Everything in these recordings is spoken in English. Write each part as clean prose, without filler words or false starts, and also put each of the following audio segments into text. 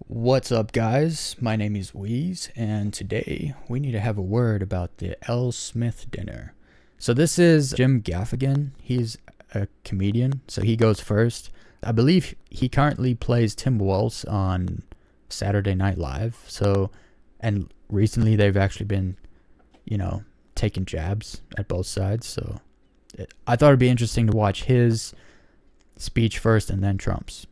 What's up, guys? My name is Weez, and today we need to have a word about the L. Smith dinner. So this is Jim Gaffigan. He's a comedian, so he goes first. I believe he currently plays Tim Walz on Saturday Night Live. And recently they've actually been, taking jabs at both sides. So I thought it'd be interesting to watch his speech first and then Trump's.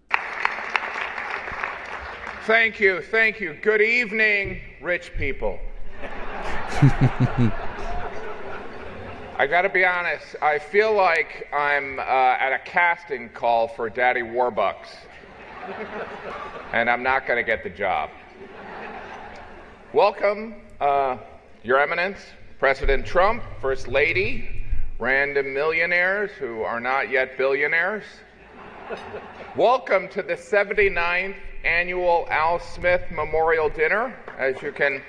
Thank you. Good evening, rich people. I gotta be honest, I feel like I'm at a casting call for Daddy Warbucks, and I'm not gonna get the job. Welcome, Your Eminence, President Trump, First Lady, random millionaires who are not yet billionaires. Welcome to the 79th annual Al Smith Memorial Dinner. As you can,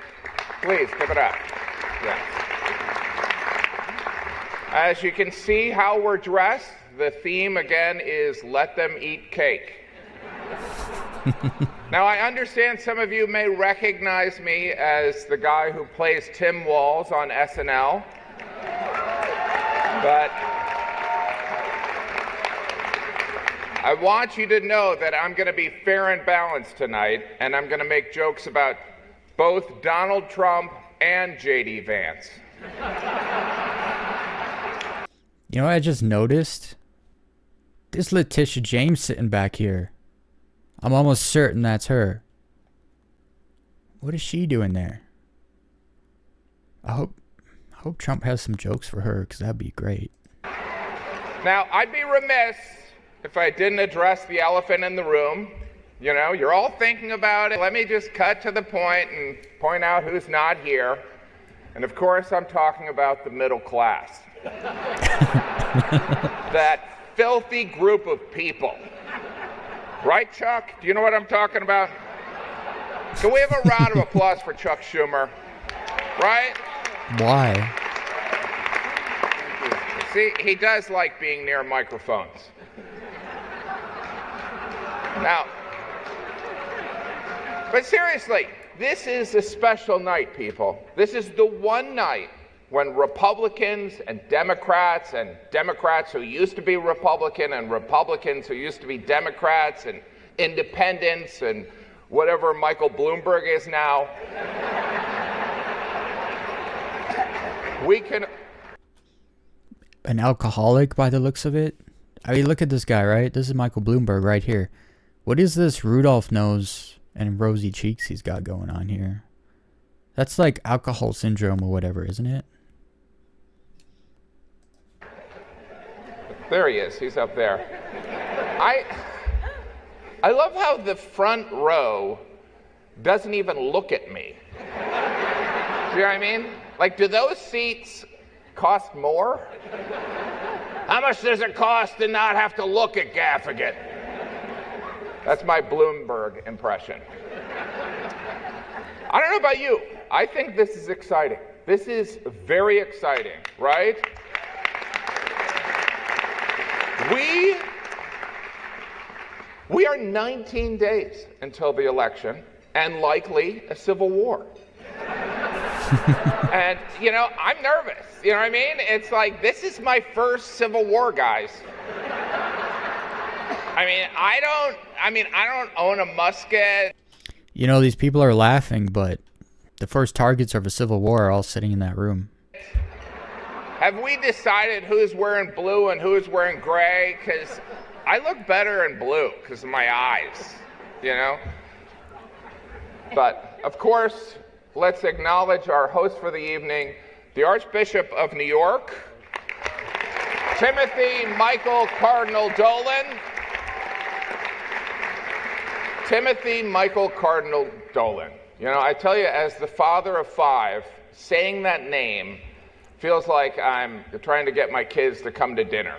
please give it up. Yes. As you can see how we're dressed, the theme again is let them eat cake. Now I understand some of you may recognize me as the guy who plays Tim Walz on SNL, but I want you to know that I'm going to be fair and balanced tonight, and I'm going to make jokes about both Donald Trump and J.D. Vance. You know what I just noticed? This Letitia James sitting back here. I'm almost certain that's her. What is she doing there? I hope Trump has some jokes for her, because that'd be great. Now, I'd be remiss if I didn't address the elephant in the room. You know, you're all thinking about it. Let me just cut to the point and point out who's not here. And of course, I'm talking about the middle class. That filthy group of people. Right, Chuck? Do you know what I'm talking about? Can we have a round of applause for Chuck Schumer? Right? Why? See, he does like being near microphones. Now, but seriously, this is a special night, people. This is the one night when Republicans and Democrats who used to be Republican and Republicans who used to be Democrats and independents and whatever Michael Bloomberg is now, we can... An alcoholic by the looks of it? I mean, look at this guy, right? This is Michael Bloomberg right here. What is this Rudolph nose and rosy cheeks he's got going on here? That's like alcohol syndrome or whatever, isn't it? There he is. He's up there. I love how the front row doesn't even look at me. Do you know what I mean? Like, do those seats cost more? How much does it cost to not have to look at Gaffigan? That's my Bloomberg impression. I don't know about you. I think this is exciting. This is very exciting, right? We are 19 days until the election and likely a civil war. And, I'm nervous. You know what I mean? It's like, this is my first civil war, guys. I don't own a musket. These people are laughing, but the first targets of a civil war are all sitting in that room. Have we decided who's wearing blue and who's wearing gray? Because I look better in blue because of my eyes, But, of course, let's acknowledge our host for the evening, the Archbishop of New York, Timothy Michael Cardinal Dolan. Timothy Michael Cardinal Dolan. I tell you, as the father of five, saying that name feels like I'm trying to get my kids to come to dinner.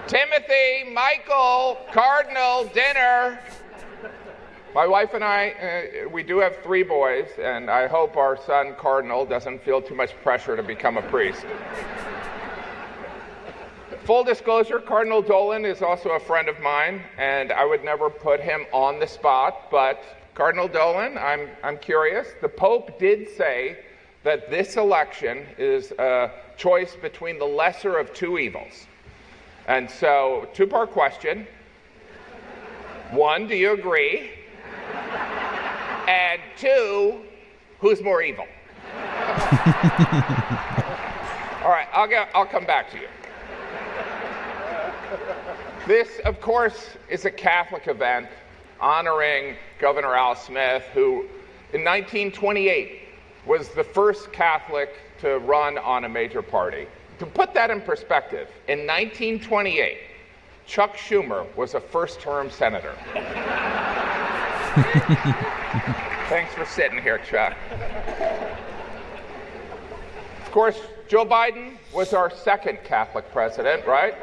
Timothy Michael Cardinal dinner. My wife and I, we do have 3 boys, and I hope our son Cardinal doesn't feel too much pressure to become a priest. Full disclosure, Cardinal Dolan is also a friend of mine, and I would never put him on the spot, but Cardinal Dolan, I'm curious. The Pope did say that this election is a choice between the lesser of two evils. And so, two-part question. One, do you agree? And two, who's more evil? All right, I'll come back to you. This, of course, is a Catholic event honoring Governor Al Smith, who in 1928 was the first Catholic to run on a major party. To put that in perspective, in 1928, Chuck Schumer was a first-term senator. Thanks for sitting here, Chuck. Of course, Joe Biden was our second Catholic president, right?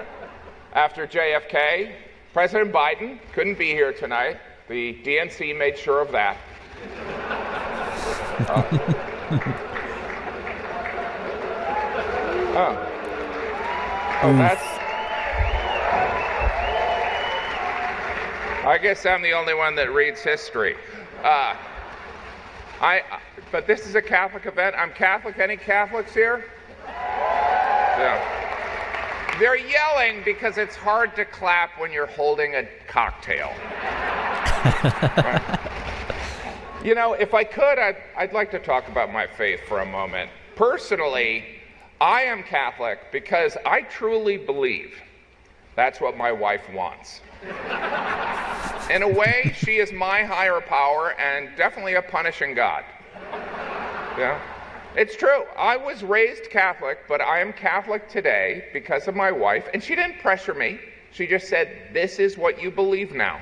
After JFK, President Biden couldn't be here tonight. The DNC made sure of that. That's... I guess I'm the only one that reads history. But this is a Catholic event. I'm Catholic. Any Catholics here? Yeah. They're yelling because it's hard to clap when you're holding a cocktail. Right. You know, if I could, I'd like to talk about my faith for a moment. Personally, I am Catholic because I truly believe that's what my wife wants. In a way, she is my higher power and definitely a punishing God. Yeah. It's true. I was raised Catholic, but I am Catholic today because of my wife, and she didn't pressure me. She just said, this is what you believe now.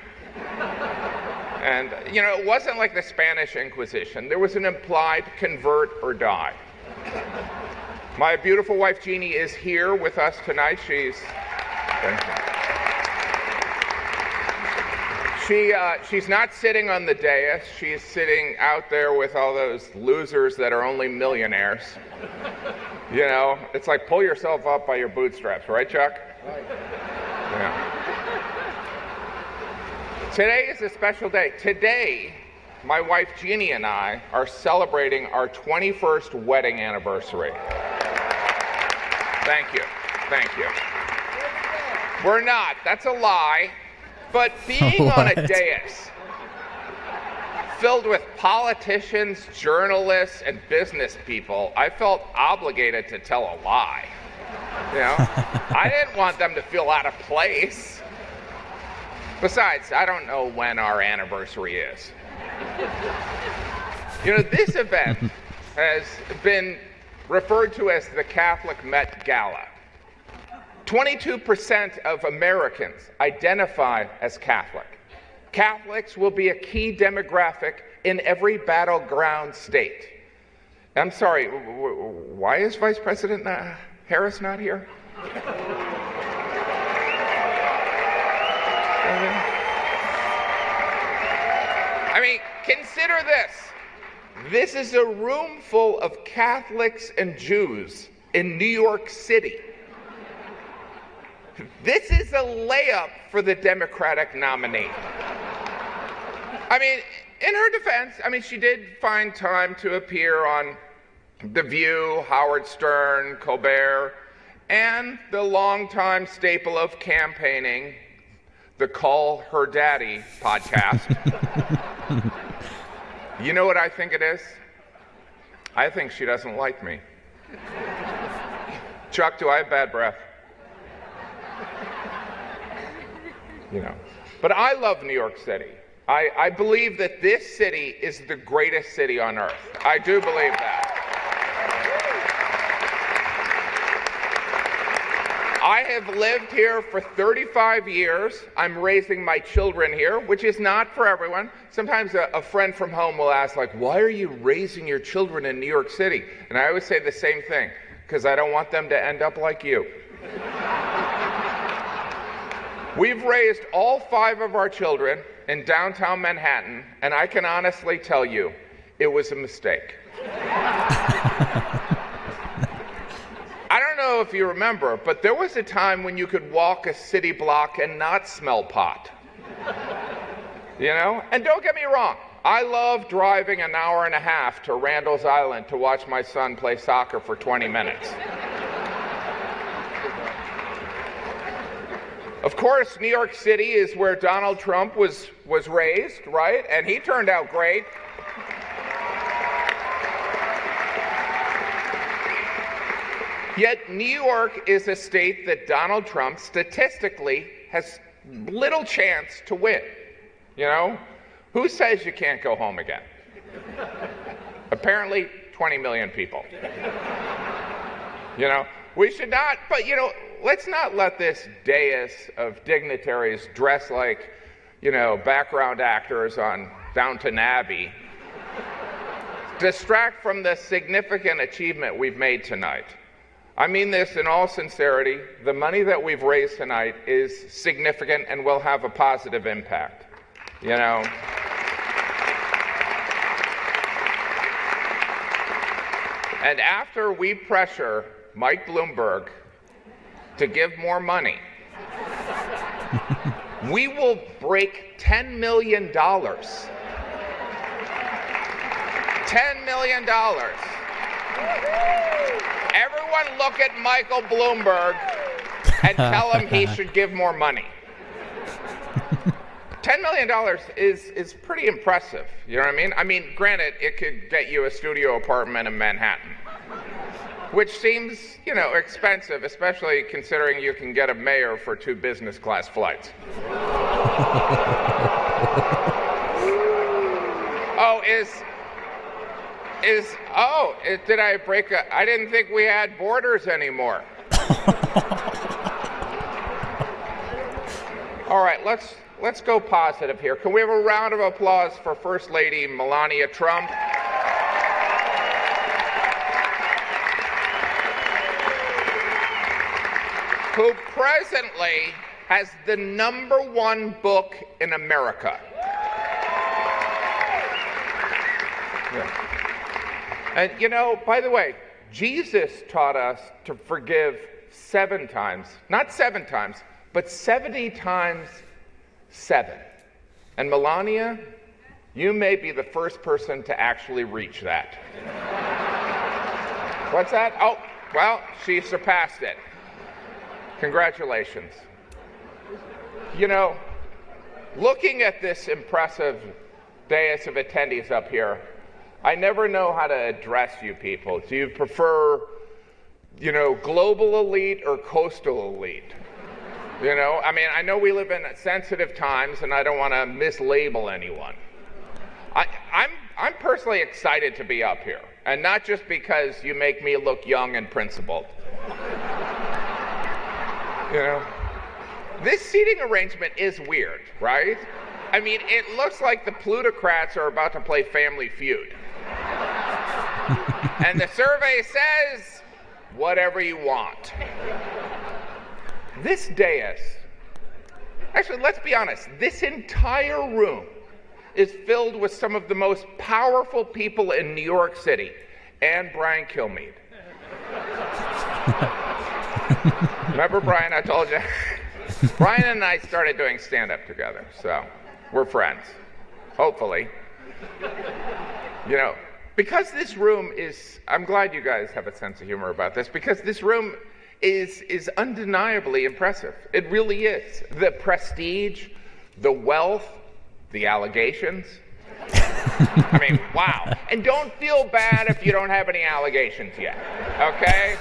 And, you know, it wasn't like the Spanish Inquisition. There was an implied convert or die. My beautiful wife, Jeannie, is here with us tonight. She's not sitting on the dais. She's sitting out there with all those losers that are only millionaires. You know, it's like pull yourself up by your bootstraps, right, Chuck? Right. Yeah. Today is a special day. Today, my wife Jeannie and I are celebrating our 21st wedding anniversary. Thank you. Thank you. We're not. That's a lie. But being on a dais filled with politicians, journalists, and business people, I felt obligated to tell a lie. You know, I didn't want them to feel out of place. Besides, I don't know when our anniversary is. You know, this event has been referred to as the Catholic Met Gala. 22% of Americans identify as Catholic. Catholics will be a key demographic in every battleground state. I'm sorry, why is Vice President Harris not here? I mean, consider this. This is a room full of Catholics and Jews in New York City. This is a layup for the Democratic nominee. I mean, in her defense, she did find time to appear on The View, Howard Stern, Colbert, and the longtime staple of campaigning, the Call Her Daddy podcast. You know what I think it is? I think she doesn't like me. Chuck, do I have bad breath? You know, but I love New York City. I believe that this city is the greatest city on earth. I do believe that. I have lived here for 35 years. I'm raising my children here, which is not for everyone. Sometimes a friend from home will ask, like, why are you raising your children in New York City? And I always say the same thing, because I don't want them to end up like you. We've raised all 5 of our children in downtown Manhattan, and I can honestly tell you, it was a mistake. I don't know if you remember, but there was a time when you could walk a city block and not smell pot. You know? And don't get me wrong, I love driving an hour and a half to Randall's Island to watch my son play soccer for 20 minutes. Of course, New York City is where Donald Trump was raised, right? And he turned out great. Yet New York is a state that Donald Trump statistically has little chance to win. You know? Who says you can't go home again? Apparently 20 million people. You know? We should not, but you know, let's not let this dais of dignitaries dressed like, you know, background actors on Downton Abbey distract from the significant achievement we've made tonight. I mean this in all sincerity. The money that we've raised tonight is significant and will have a positive impact. You know? And after we pressure Mike Bloomberg to give more money, we will break $10 million. $10 million. Everyone look at Michael Bloomberg and tell him he should give more money. $10 million is pretty impressive, you know what I mean? I mean, granted, it could get you a studio apartment in Manhattan, which seems, you know, expensive, especially considering you can get a mayor for 2 business class flights. Did I break I didn't think we had borders anymore. All right, let's go positive here. Can we have a round of applause for First Lady Melania Trump? Who presently has the #1 book in America. Yeah. And you know, by the way, Jesus taught us to forgive 7 times, not 7 times, but 70 times 7. And Melania, you may be the first person to actually reach that. What's that? Oh, well, she surpassed it. Congratulations. You know, looking at this impressive dais of attendees up here, I never know how to address you people. Do you prefer, you know, global elite or coastal elite? You know, I mean, I know we live in sensitive times and I don't want to mislabel anyone. I'm personally excited to be up here, and not just because you make me look young and principled. You know, this seating arrangement is weird, right? I mean, it looks like the plutocrats are about to play Family Feud. And the survey says, whatever you want. This dais, actually, let's be honest, this entire room is filled with some of the most powerful people in New York City, and Brian Kilmeade. Remember Brian, I told you? Brian and I started doing stand-up together, so we're friends, hopefully. You know, because this room is, I'm glad you guys have a sense of humor about this, because this room is undeniably impressive. It really is. The prestige, the wealth, the allegations. I mean, wow. And don't feel bad if you don't have any allegations yet, okay?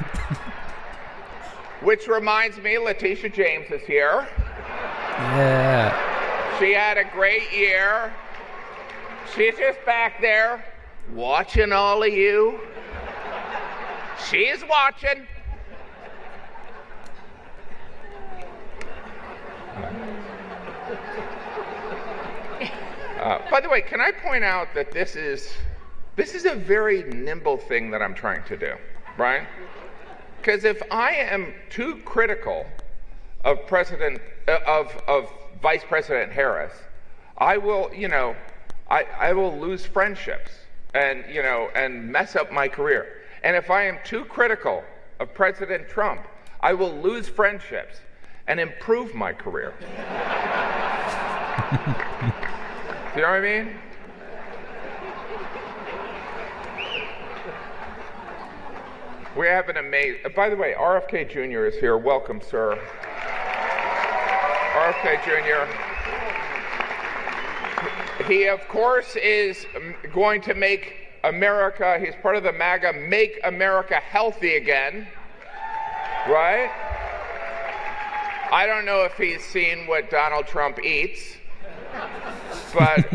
Which reminds me, Letitia James is here. Yeah. She had a great year. She's just back there watching all of you. She's watching. By the way, can I point out that this is a very nimble thing that I'm trying to do, right? Because if I am too critical of Vice President Harris, I will, you know, I will lose friendships and, you know, and mess up my career. And if I am too critical of President Trump, I will lose friendships and improve my career. Do you know what I mean? We have an amazing, by the way, RFK Jr. is here. Welcome, sir. RFK Jr. He, of course, is going to make America, he's part of the MAGA, Make America Healthy Again, right? I don't know if he's seen what Donald Trump eats, but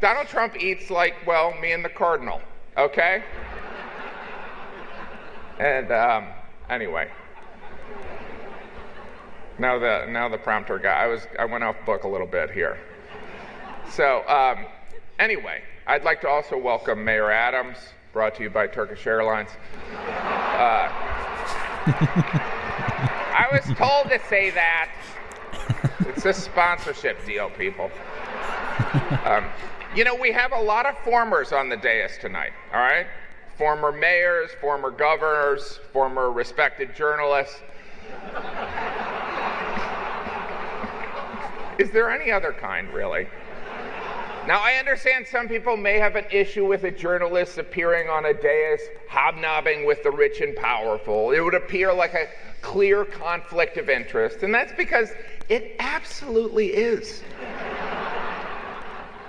Donald Trump eats like, well, me and the Cardinal, okay? And anyway, now the prompter guy. I went off book a little bit here. So anyway, I'd like to also welcome Mayor Adams, brought to you by Turkish Airlines. I was told to say that. It's a sponsorship deal, people. You know, we have a lot of formers on the dais tonight, all right? Former mayors, former governors, former respected journalists. Is there any other kind, really? Now, I understand some people may have an issue with a journalist appearing on a dais, hobnobbing with the rich and powerful. It would appear like a clear conflict of interest, and that's because it absolutely is.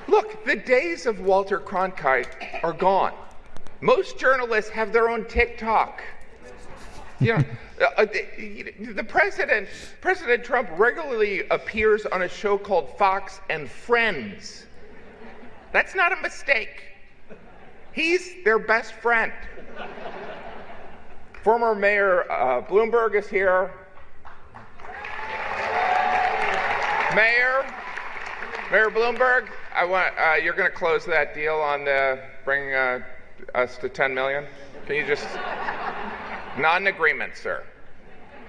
Look, the days of Walter Cronkite are gone. Most journalists have their own TikTok. You know, the President Trump regularly appears on a show called Fox and Friends. That's not a mistake. He's their best friend. Former Mayor Bloomberg is here. Mayor Bloomberg, you're going to close that deal on bring us to 10 million. Can you just not an agreement, sir?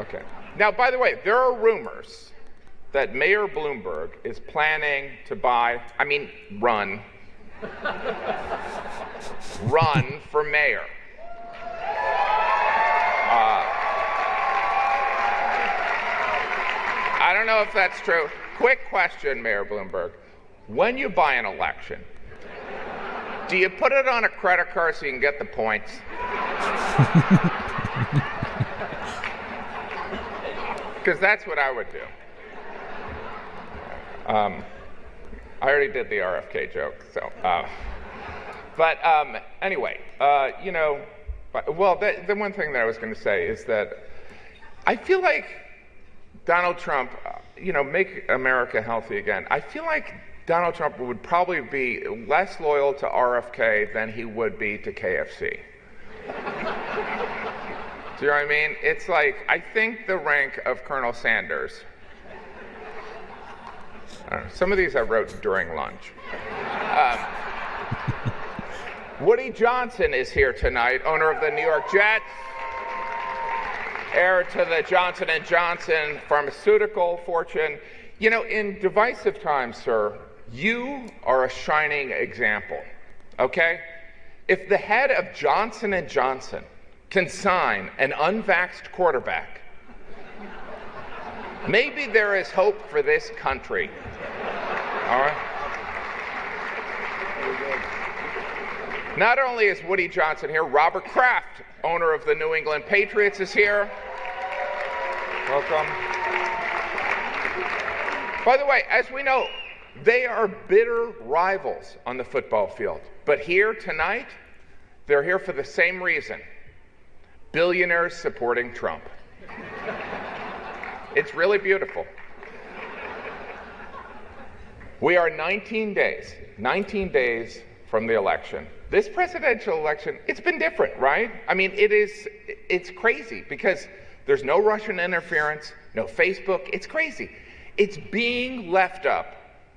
Okay. Now, by the way, there are rumors that Mayor Bloomberg is planning to run for mayor. I don't know if that's true. Quick question, Mayor Bloomberg. When you buy an election, do you put it on a credit card so you can get the points? Because that's what I would do. I already did the RFK joke, so. Anyway, you know, the one thing that I was going to say is that I feel like Donald Trump, make America healthy again. I feel like Donald Trump would probably be less loyal to RFK than he would be to KFC. Do you know what I mean? It's like, I think the rank of Colonel Sanders. I don't know, some of these I wrote during lunch. Woody Johnson is here tonight, owner of the New York Jets, heir to the Johnson & Johnson pharmaceutical fortune. You know, in divisive times, sir, you are a shining example, okay? If the head of Johnson & Johnson can sign an unvaxxed quarterback, maybe there is hope for this country. All right? Not only is Woody Johnson here, Robert Kraft, owner of the New England Patriots, is here. Welcome. By the way, as we know, they are bitter rivals on the football field. But here tonight, they're here for the same reason. Billionaires supporting Trump. It's really beautiful. We are 19 days from the election. This presidential election, it's been different, right? I mean, it's crazy because there's no Russian interference, no Facebook. It's crazy. It's being left up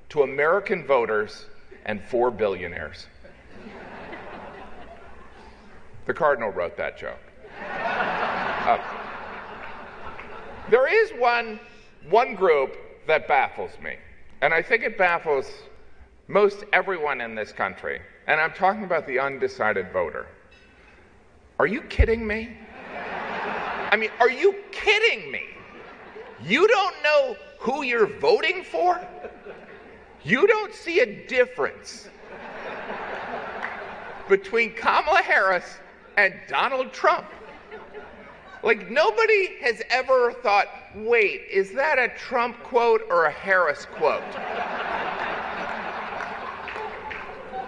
to American voters and 4 billionaires. The Cardinal wrote that joke. There is one group that baffles me, and I think it baffles most everyone in this country, and I'm talking about the undecided voter. Are you kidding me? I mean, are you kidding me? You don't know who you're voting for? You don't see a difference between Kamala Harris and Donald Trump. Like, nobody has ever thought, wait, is that a Trump quote or a Harris quote?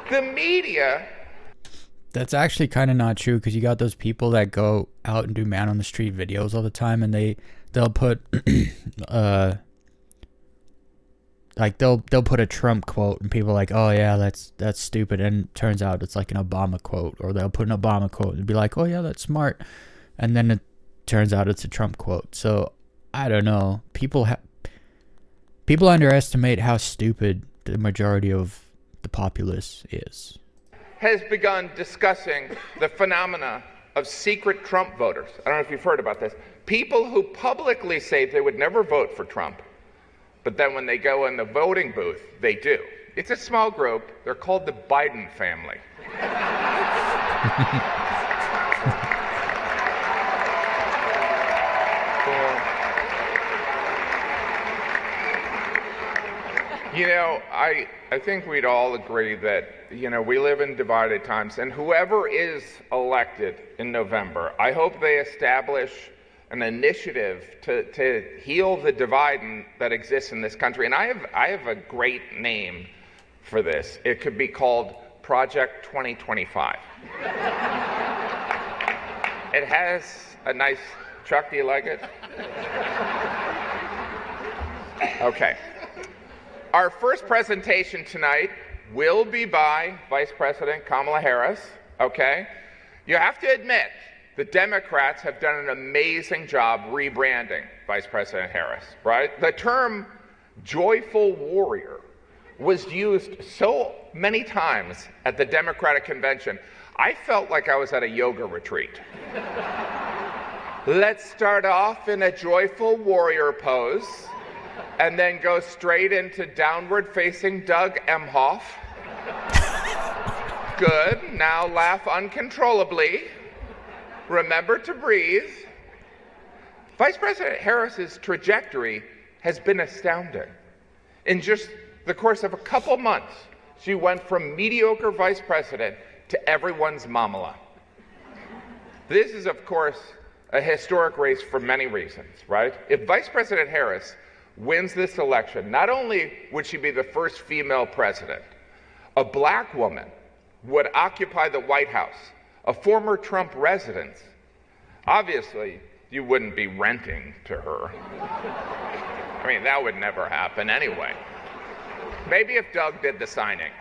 The media... That's actually kind of not true, because you got those people that go out and do man on the street videos all the time, and they'll put like they'll put a Trump quote, and people are like, oh yeah, that's stupid, and it turns out it's like an Obama quote, or they'll put an Obama quote and be like, oh yeah, that's smart, and then it turns out it's a Trump quote. So I don't know, people underestimate how stupid the majority of the populace is. Has begun discussing the phenomena of secret Trump voters. I don't know if you've heard about this. People who publicly say they would never vote for Trump, but then when they go in the voting booth, they do. It's a small group. They're called the Biden family. You know, I think we'd all agree that, you know, we live in divided times, and whoever is elected in November, I hope they establish an initiative to heal the divide that exists in this country. And I have a great name for this. It could be called Project 2025. It has a nice, Chuck, do you like it? Okay. Our first presentation tonight will be by Vice President Kamala Harris, okay? You have to admit, the Democrats have done an amazing job rebranding Vice President Harris, right? The term joyful warrior was used so many times at the Democratic convention, I felt like I was at a yoga retreat. Let's start off in a joyful warrior pose, and then go straight into downward facing Doug Emhoff. Good, now laugh uncontrollably. Remember to breathe. Vice President Harris's trajectory has been astounding. In just the course of a couple months, she went from mediocre vice president to everyone's mamala. This is, of course, a historic race for many reasons, right? If Vice President Harris wins this election, not only would she be the first female president, a black woman would occupy the White House, a former Trump resident. Obviously, you wouldn't be renting to her. I mean, that would never happen anyway. Maybe if Doug did the signing.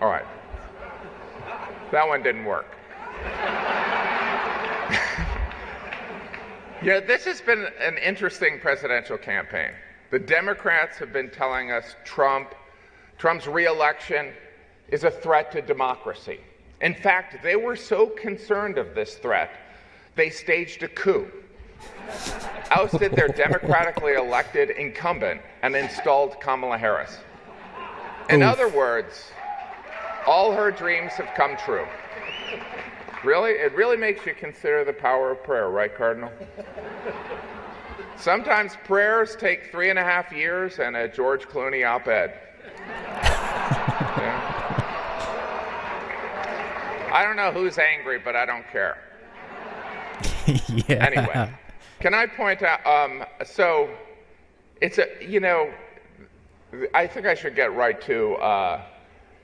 All right. That one didn't work. Yeah, this has been an interesting presidential campaign. The Democrats have been telling us Trump's re-election is a threat to democracy. In fact, they were so concerned of this threat, they staged a coup, ousted their democratically elected incumbent, and installed Kamala Harris. In other words, all her dreams have come true. Really? It really makes you consider the power of prayer, right, Cardinal? Sometimes prayers take 3.5 years and a George Clooney op-ed. Yeah. I don't know who's angry, but I don't care. Yeah. Anyway, can I point out, so it's a, you know, I think I should get right to,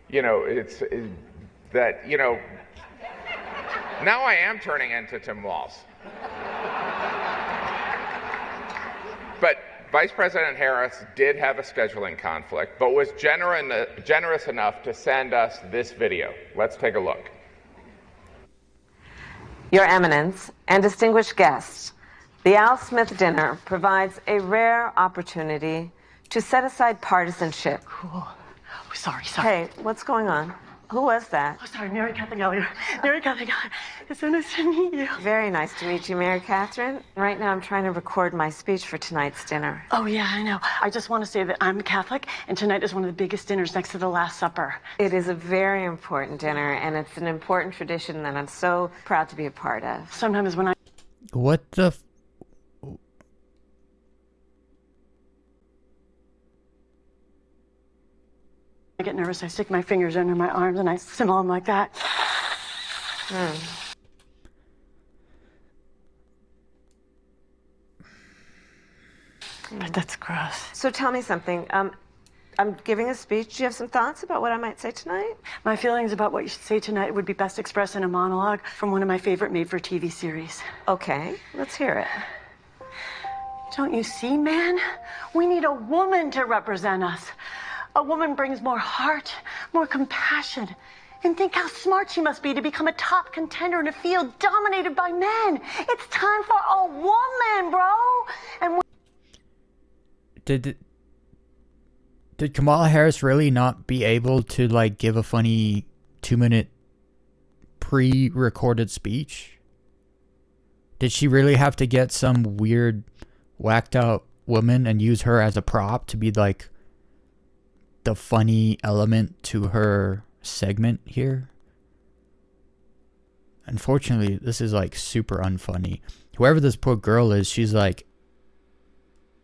you know, that, you know, now I am turning into Tim Walz. But Vice President Harris did have a scheduling conflict, but was generous enough to send us this video. Let's take a look. Your Eminence and distinguished guests, the Al Smith dinner provides a rare opportunity to set aside partisanship. Oh, sorry. Hey, what's going on? Who was that? Oh, sorry, Mary Catherine Elliott. Mary Catherine Elliott. It's so nice to meet you. Very nice to meet you, Mary Catherine. Right now I'm trying to record my speech for tonight's dinner. Oh, yeah, I know. I just want to say that I'm Catholic, and tonight is one of the biggest dinners next to the Last Supper. It is a very important dinner, and it's an important tradition that I'm so proud to be a part of. Sometimes when I... What the? I get nervous, I stick my fingers under my arms and I simmer them like that. But that's gross. So tell me something. I'm giving a speech. Do you have some thoughts about what I might say tonight? My feelings about what you should say tonight would be best expressed in a monologue from one of my favorite made-for-TV series. Okay, let's hear it. Don't you see, man? We need a woman to represent us. A woman brings more heart, more compassion. And think how smart she must be to become a top contender in a field dominated by men. It's time for a woman, bro. And Did Kamala Harris really not be able to like give a funny 2-minute pre-recorded speech? Did she really have to get some weird whacked out woman and use her as a prop to be like the funny element to her segment here? Unfortunately, this is like super unfunny. Whoever this poor girl is, she's like,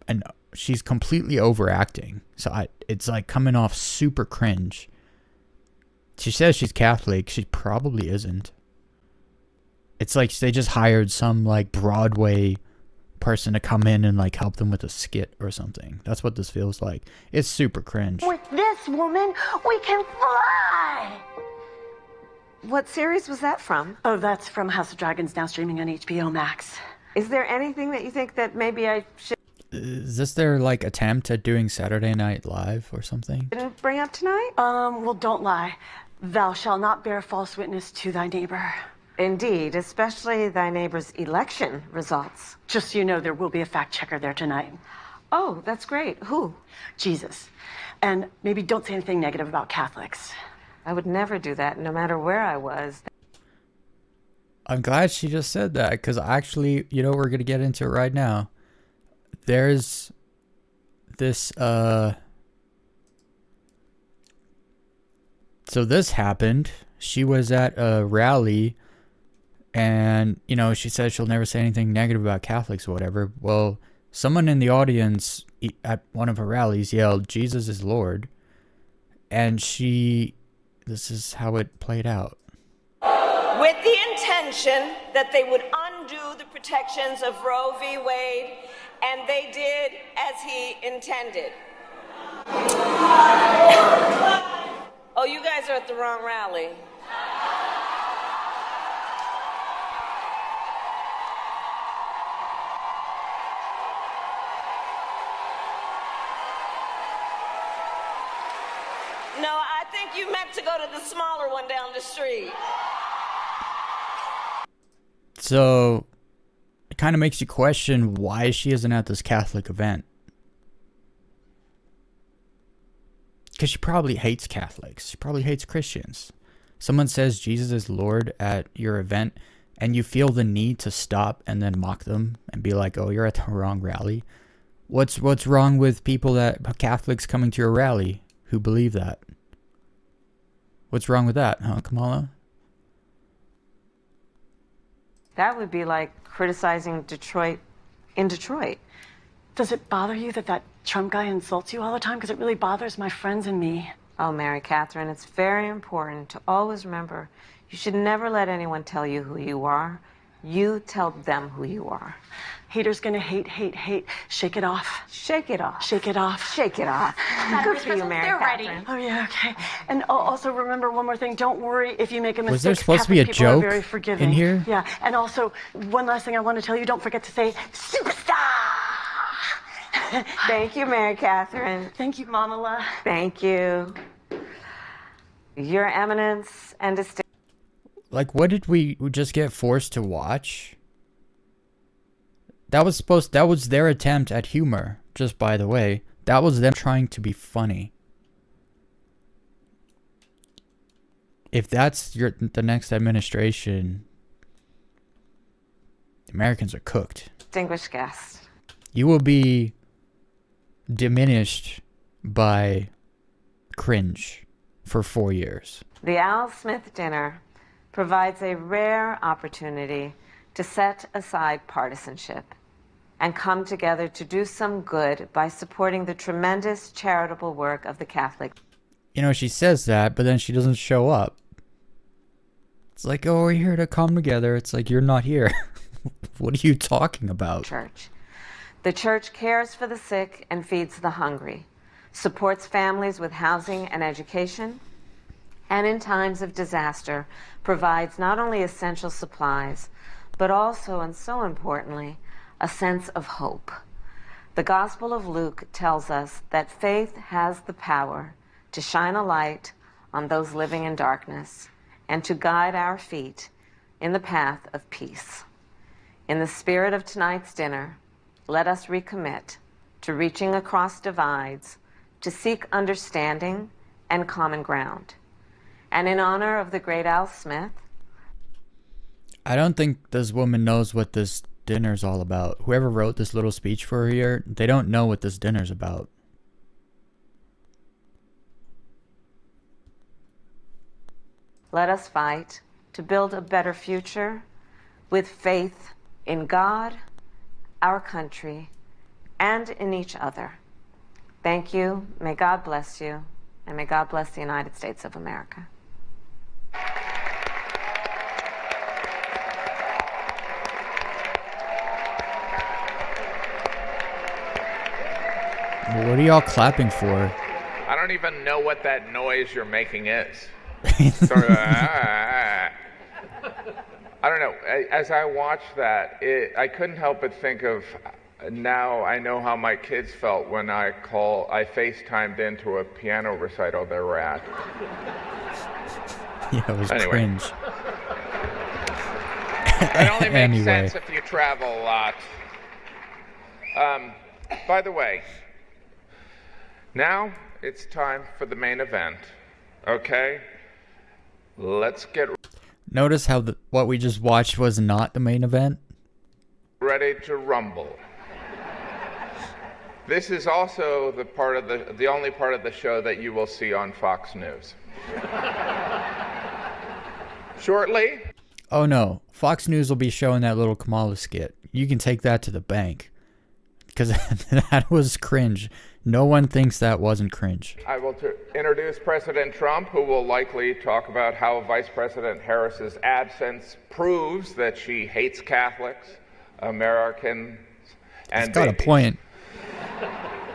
and she's completely overacting. So it's like coming off super cringe. She says she's Catholic. She probably isn't. It's like they just hired some like Broadway person to come in and like help them with a skit or something. That's what this feels like. It's super cringe. with this woman, we can fly. What series was that from? Oh, that's from House of Dragons, now streaming on HBO Max. Is there anything that you think that maybe I Is this their like attempt at doing Saturday Night Live or something? shouldn't bring up tonight? Well, don't lie. Thou shalt not bear false witness to thy neighbor. Indeed, especially thy neighbor's election results. Just so you know, there will be a fact checker there tonight. Oh, that's great. Who? Jesus. And maybe don't say anything negative about Catholics. I would never do that, no matter where I was. I'm glad she just said that, because actually, you know, we're going to get into it right now. There's this, so this happened. She was at a rally, and, you know, she said she'll never say anything negative about Catholics or whatever. Well, someone in the audience at one of her rallies yelled, "Jesus is Lord." And this is how it played out. With the intention that they would undo the protections of Roe v. Wade, and they did as he intended. Oh, you guys are at the wrong rally. No, I think you meant to go to the smaller one down the street. So it kind of makes you question why she isn't at this Catholic event. Because she probably hates Catholics. She probably hates Christians. Someone says Jesus is Lord at your event, and you feel the need to stop and then mock them and be like, "Oh, you're at the wrong rally." What's wrong with Catholics coming to your rally who believe that? What's wrong with that, huh, Kamala? That would be like criticizing Detroit in Detroit. Does it bother you that Trump guy insults you all the time? Because it really bothers my friends and me. Oh, Mary Catherine, it's very important to always remember you should never let anyone tell you who you are. You tell them who you are. Haters gonna hate, hate, hate. Shake it off. Shake it off. Shake it off. Shake it off. Good for you, Mary Catherine. Oh, yeah, okay. And also remember one more thing. Don't worry if you make a mistake. Was there supposed to be a Catholic people are joke very forgiving. in here? Yeah, and also one last thing I want to tell you. Don't forget to say, superstar! Thank you, Mary Catherine. Thank you, Mamala. Thank you. Your Eminence and distinction. Like, what did we just get forced to watch? That was their attempt at humor, just by the way. That was them trying to be funny. If that's the next administration, the Americans are cooked. Distinguished guest. You will be diminished by cringe for 4 years. The Al Smith dinner provides a rare opportunity to set aside partisanship and come together to do some good by supporting the tremendous charitable work of the Catholic. You know, she says that, but then she doesn't show up. It's like, oh, we're here to come together. It's like, you're not here. What are you talking about? Church. The church cares for the sick and feeds the hungry, supports families with housing and education, and in times of disaster provides not only essential supplies, but also, and so importantly, a sense of hope. The Gospel of Luke tells us that faith has the power to shine a light on those living in darkness and to guide our feet in the path of peace. In the spirit of tonight's dinner, let us recommit to reaching across divides to seek understanding and common ground. And in honor of the great Al Smith, I don't think this woman knows what this dinner's all about. Whoever wrote this little speech for her here, they don't know what this dinner's about. let us fight to build a better future with faith in God, our country, and in each other. Thank you. May God bless you, and may God bless the United States of America. What are y'all clapping for? I don't even know what that noise you're making is. Sort of, I don't know. As I watched that, I couldn't help but think of, now I know how my kids felt when I FaceTimed into a piano recital they were at. Yeah, it was cringe. It only makes sense if you travel a lot. By the way, now it's time for the main event. Okay? Let's get Notice how what we just watched was not the main event? ready to rumble. This is also the only part of the show that you will see on Fox News. Shortly. Oh no, Fox News will be showing that little Kamala skit. You can take that to the bank. Because that was cringe. No one thinks that wasn't cringe. I will introduce President Trump, who will likely talk about how Vice President Harris's absence proves that she hates Catholics, Americans, and He's got a point.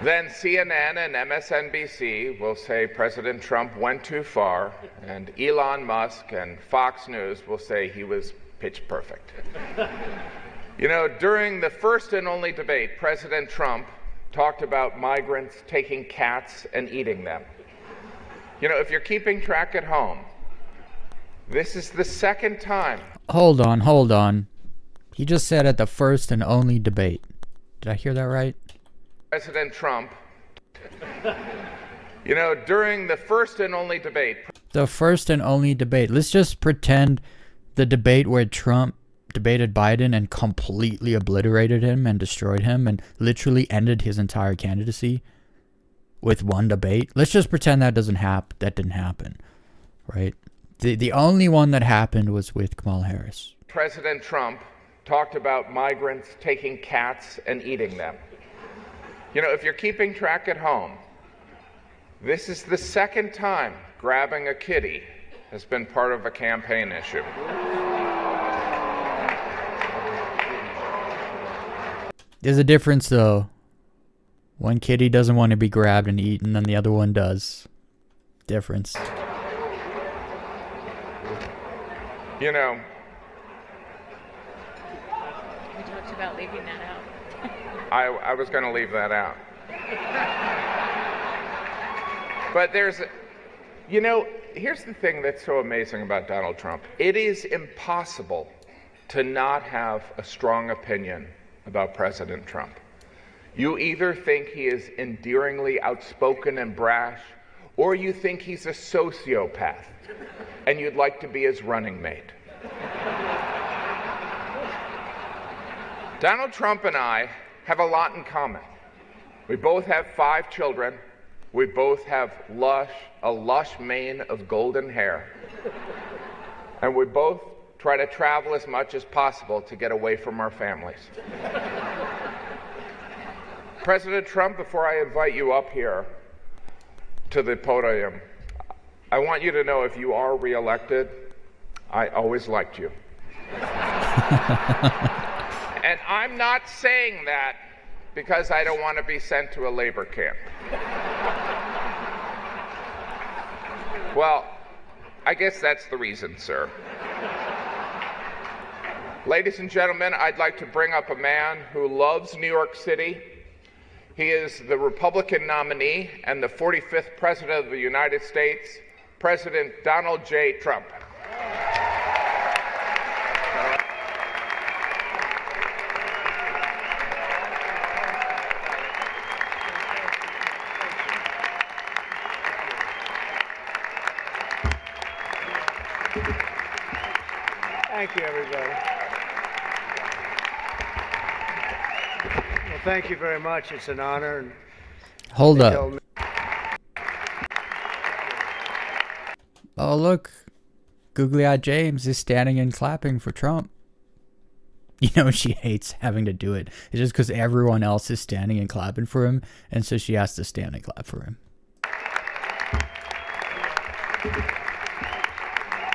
Then CNN and MSNBC will say President Trump went too far, and Elon Musk and Fox News will say he was pitch perfect. You know, during the first and only debate, President Trump talked about migrants taking cats and eating them. You know, if you're keeping track at home, this is the second time. Hold on. He just said at the first and only debate. Did I hear that right? President Trump, you know, during the first and only debate. The first and only debate. Let's just pretend the debate where Trump debated Biden and completely obliterated him and destroyed him and literally ended his entire candidacy with one debate. Let's just pretend that didn't happen, right? The only one that happened was with Kamala Harris. President Trump talked about migrants taking cats and eating them. You know, if you're keeping track at home, this is the second time grabbing a kitty has been part of a campaign issue. There's a difference, though. One kitty doesn't want to be grabbed and eaten, and the other one does. Difference. You know. We talked about leaving that out. I was going to leave that out. But you know, here's the thing that's so amazing about Donald Trump. It is impossible to not have a strong opinion about President Trump. You either think he is endearingly outspoken and brash, or you think he's a sociopath, and you'd like to be his running mate. Donald Trump and I have a lot in common. We both have 5 children. We both have a lush mane of golden hair. And we both try to travel as much as possible to get away from our families. President Trump, before I invite you up here to the podium, I want you to know if you are reelected, I always liked you. And I'm not saying that because I don't want to be sent to a labor camp. Well, I guess that's the reason, sir. Ladies and gentlemen, I'd like to bring up a man who loves New York City. He is the Republican nominee and the 45th President of the United States, President Donald J. Trump. Thank you, everybody. Well, thank you very much. It's an honor. And Hold up. Oh, look. Googly-eyed James is standing and clapping for Trump. You know, she hates having to do it. It's just because everyone else is standing and clapping for him, and so she has to stand and clap for him.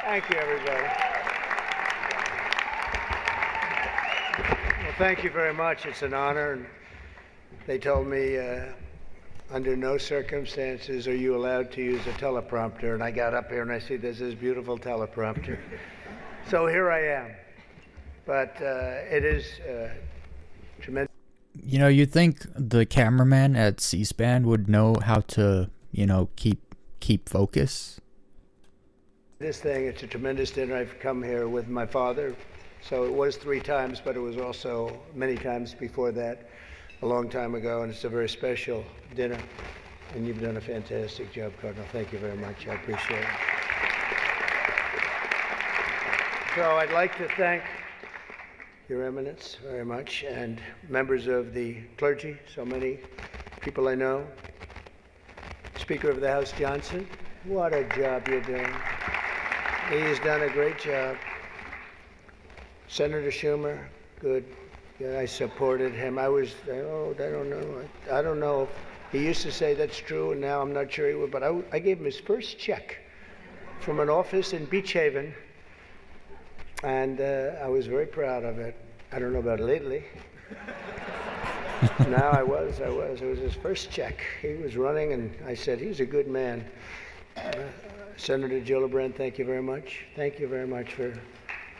Thank you, everybody. Well, thank you very much. It's an honor. And they told me under no circumstances are you allowed to use a teleprompter. And I got up here and I see there's this beautiful teleprompter. So here I am. But it is tremendous. You know, you'd think the cameraman at C-SPAN would know how to, you know, keep focus. This thing, it's a tremendous dinner. I've come here with my father. So it was 3 times, but it was also many times before that, a long time ago, and it's a very special dinner. And you've done a fantastic job, Cardinal. Thank you very much. I appreciate it. So I'd like to thank Your Eminence very much, and members of the clergy, so many people I know. Speaker of the House Johnson, what a job you're doing. He's done a great job. Senator Schumer, good. Yeah, I supported him. I don't know. I don't know. He used to say that's true, and now I'm not sure he would, but I gave him his first check from an office in Beach Haven, and I was very proud of it. I don't know about lately. No, I was. It was his first check. He was running, and I said, he's a good man. Senator Gillibrand, thank you very much. Thank you very much for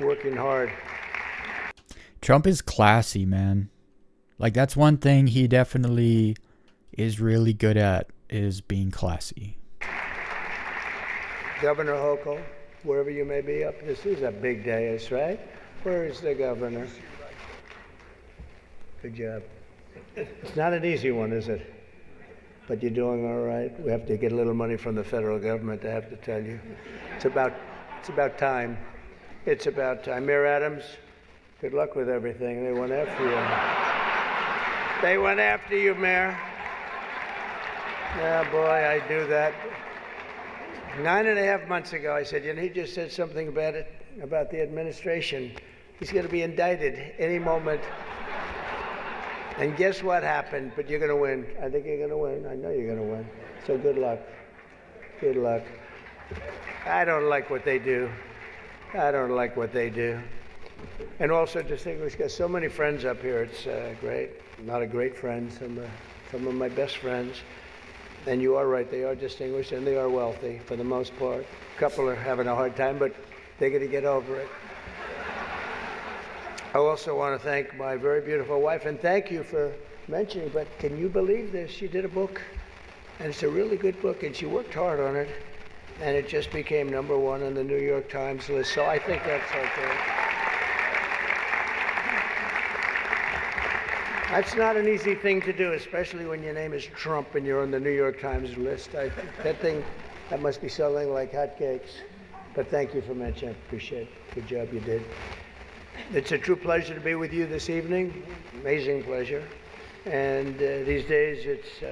working hard. Trump is classy, man. Like, that's one thing he definitely is really good at, is being classy. Governor Hochul, wherever you may be up, this is a big day, right? Where is the governor? Good job. It's not an easy one, is it? But you're doing all right. We have to get a little money from the federal government, I have to tell you. It's about time. It's about time. Mayor Adams, good luck with everything. They went after you. They went after you, Mayor. Yeah, boy, I do that. 9.5 months ago, I said, you know, he just said something about the administration. He's going to be indicted any moment. And guess what happened? But you're going to win. I think you're going to win. I know you're going to win. So good luck. Good luck. I don't like what they do. I don't like what they do. And also distinguished, got so many friends up here. It's great. A lot of great friends. Some of my best friends. And you are right. They are distinguished and they are wealthy for the most part. A couple are having a hard time, but they're going to get over it. I also want to thank my very beautiful wife, and thank you for mentioning, but can you believe this? She did a book, and it's a really good book, and she worked hard on it, and it just became #1 on the New York Times list, so I think that's okay. That's not an easy thing to do, especially when your name is Trump and you're on the New York Times list. That must be selling like hotcakes. But thank you for mentioning. I appreciate it. Good job you did. It's a true pleasure to be with you this evening. Amazing pleasure. And these days, it's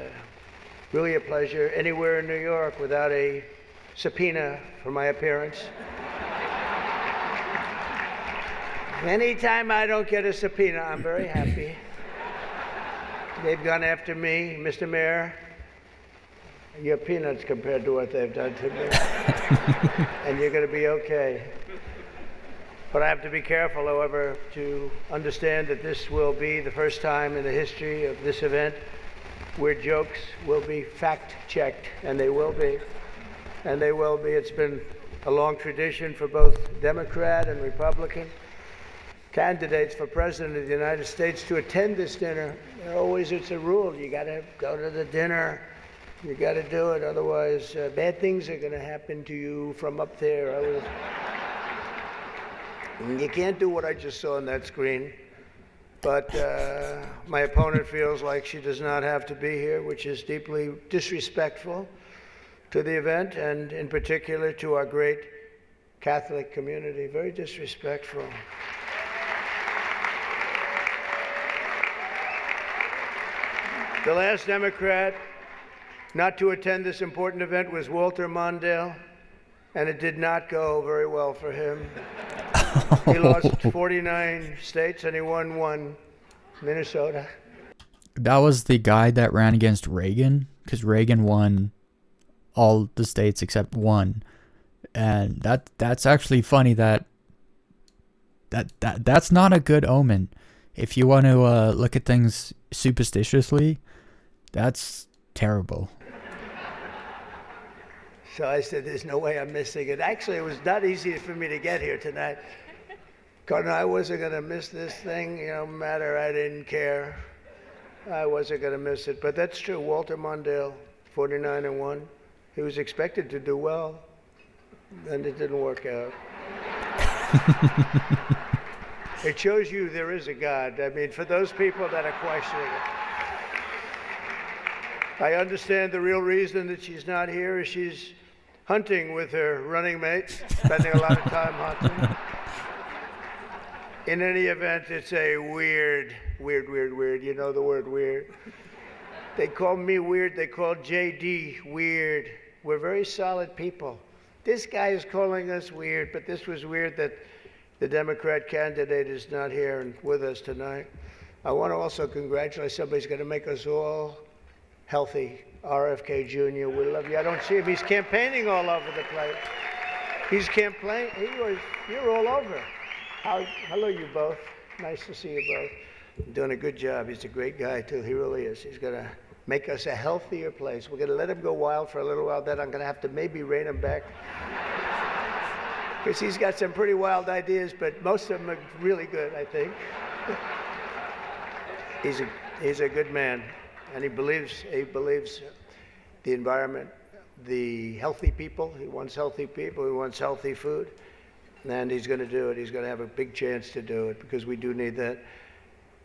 really a pleasure anywhere in New York without a subpoena for my appearance. Anytime I don't get a subpoena, I'm very happy. They've gone after me, Mr. Mayor. You're peanuts compared to what they've done to me. And you're going to be okay. But I have to be careful, however, to understand that this will be the first time in the history of this event where jokes will be fact-checked, and they will be. And they will be. It's been a long tradition for both Democrat and Republican candidates for President of the United States to attend this dinner. It's a rule. You got to go to the dinner. You got to do it. Otherwise, bad things are going to happen to you from up there. You can't do what I just saw on that screen. But my opponent feels like she does not have to be here, which is deeply disrespectful to the event, and in particular to our great Catholic community. Very disrespectful. The last Democrat not to attend this important event was Walter Mondale, and it did not go very well for him. He lost 49 states and he won one, Minnesota. That was the guy that ran against Reagan, because Reagan won all the states except one. And that's actually funny that's not a good omen. If you want to look at things superstitiously, that's terrible. So I said, there's no way I'm missing it. Actually, it was not easy for me to get here tonight. Because I wasn't going to miss this thing, no matter, I didn't care. I wasn't going to miss it. But that's true. Walter Mondale, 49-1. He was expected to do well, and it didn't work out. It shows you there is a God. I mean, for those people that are questioning it. I understand the real reason that she's not here is she's hunting with her running mate, spending a lot of time hunting. In any event, it's a weird. You know the word weird. They call me weird. They call JD weird. We're very solid people. This guy is calling us weird, but this was weird that the Democrat candidate is not here and with us tonight. I want to also congratulate somebody who's going to make us all healthy. RFK Jr., we love you. I don't see him. He's campaigning all over the place. He's campaigning. You're all over. Hello, you both. Nice to see you both. You're doing a good job. He's a great guy, too. He really is. He's going to make us a healthier place. We're going to let him go wild for a little while. Then I'm going to have to maybe rein him back. Because he's got some pretty wild ideas, but most of them are really good, I think. He's a good man, and he believes the environment, the healthy people. He wants healthy people. He wants healthy food. And he's going to do it. He's going to have a big chance to do it because we do need that.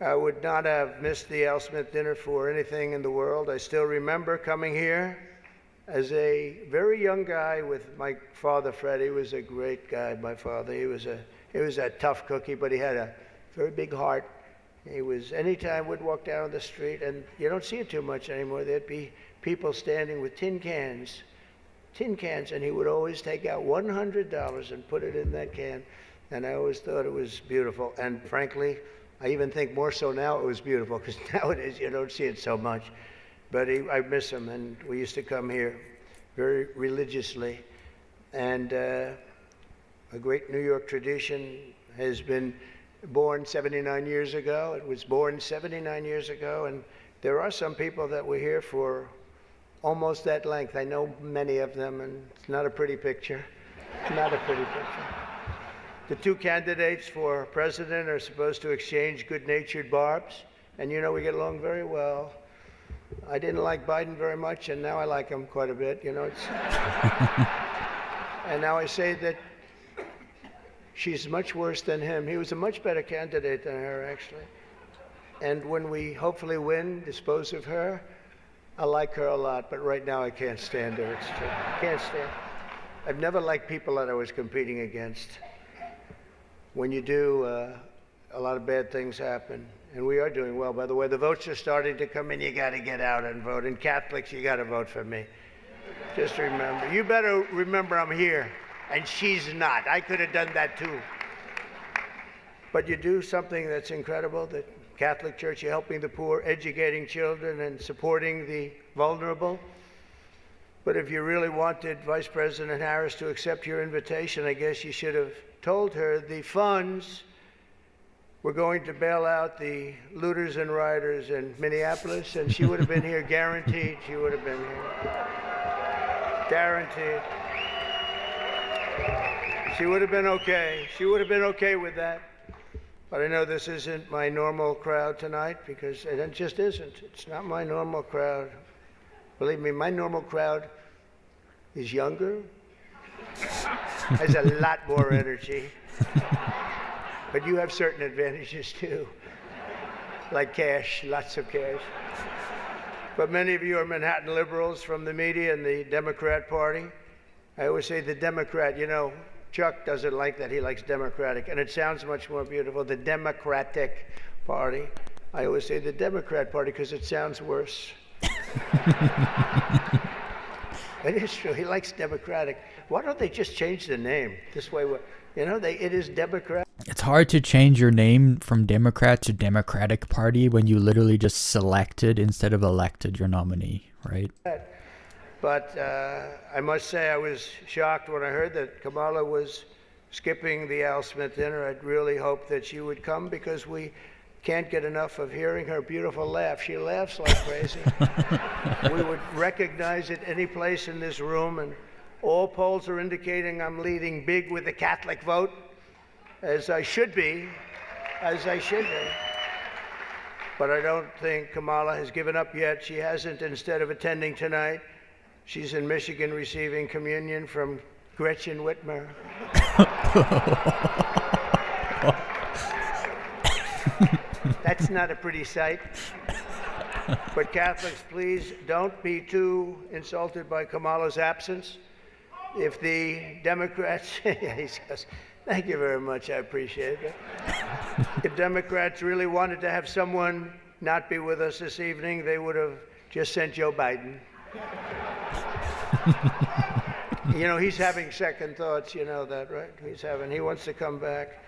I would not have missed the Al Smith dinner for anything in the world. I still remember coming here as a very young guy with my father, Fred. He was a great guy, my father. He was a tough cookie, but he had a very big heart. Anytime we'd walk down the street, and you don't see it too much anymore, there'd be people standing with tin cans, and he would always take out $100 and put it in that can. And I always thought it was beautiful. And frankly, I even think more so now it was beautiful, because nowadays you don't see it so much. But I miss him, and we used to come here very religiously. And a great New York tradition has been born 79 years ago. It was born 79 years ago, and there are some people that were here for almost that length. I know many of them, and it's not a pretty picture. Not a pretty picture. The two candidates for president are supposed to exchange good-natured barbs, and you know we get along very well. I didn't like Biden very much, and now I like him quite a bit. And now I say that she's much worse than him. He was a much better candidate than her, actually. And when we hopefully win, dispose of her, I like her a lot, but right now I can't stand her. It's true. I can't stand her. I've never liked people that I was competing against. When you do, a lot of bad things happen. And we are doing well. By the way, the votes are starting to come in. You got to get out and vote. And Catholics, you got to vote for me. Just remember. You better remember I'm here. And she's not. I could have done that too. But you do something that's incredible, the Catholic Church, you're helping the poor, educating children, and supporting the vulnerable. But if you really wanted Vice President Harris to accept your invitation, I guess you should have told her the funds were going to bail out the looters and rioters in Minneapolis, and she would have been here, guaranteed she would have been here. Guaranteed. She would have been okay. She would have been okay with that. But I know this isn't my normal crowd tonight, because it just isn't. It's not my normal crowd. Believe me, my normal crowd is younger, has a lot more energy, but you have certain advantages too, like cash, lots of cash. But many of you are Manhattan liberals from the media and the Democrat Party. I always say the Democrat, you know, Chuck doesn't like that. He likes Democratic, and it sounds much more beautiful, the Democratic Party. I always say the Democrat Party because it sounds worse. It is true. He likes Democratic. Why don't they just change the name? This way, you know, it is Democrat. It's hard to change your name from Democrat to Democratic Party when you literally just selected instead of elected your nominee, right? But I must say I was shocked when I heard that Kamala was skipping the Al Smith dinner. I'd really hoped that she would come, because we can't get enough of hearing her beautiful laugh. She laughs like crazy. We would recognize it any place in this room, and all polls are indicating I'm leading big with the Catholic vote, as I should be, as I should be. But I don't think Kamala has given up yet. She hasn't. Instead of attending tonight, she's in Michigan receiving communion from Gretchen Whitmer. That's not a pretty sight. But Catholics, please don't be too insulted by Kamala's absence. If the Democrats, yeah, he says, thank you very much, I appreciate it. If Democrats really wanted to have someone not be with us this evening, they would have just sent Joe Biden. You know, he's having second thoughts, you know that, right? He wants to come back.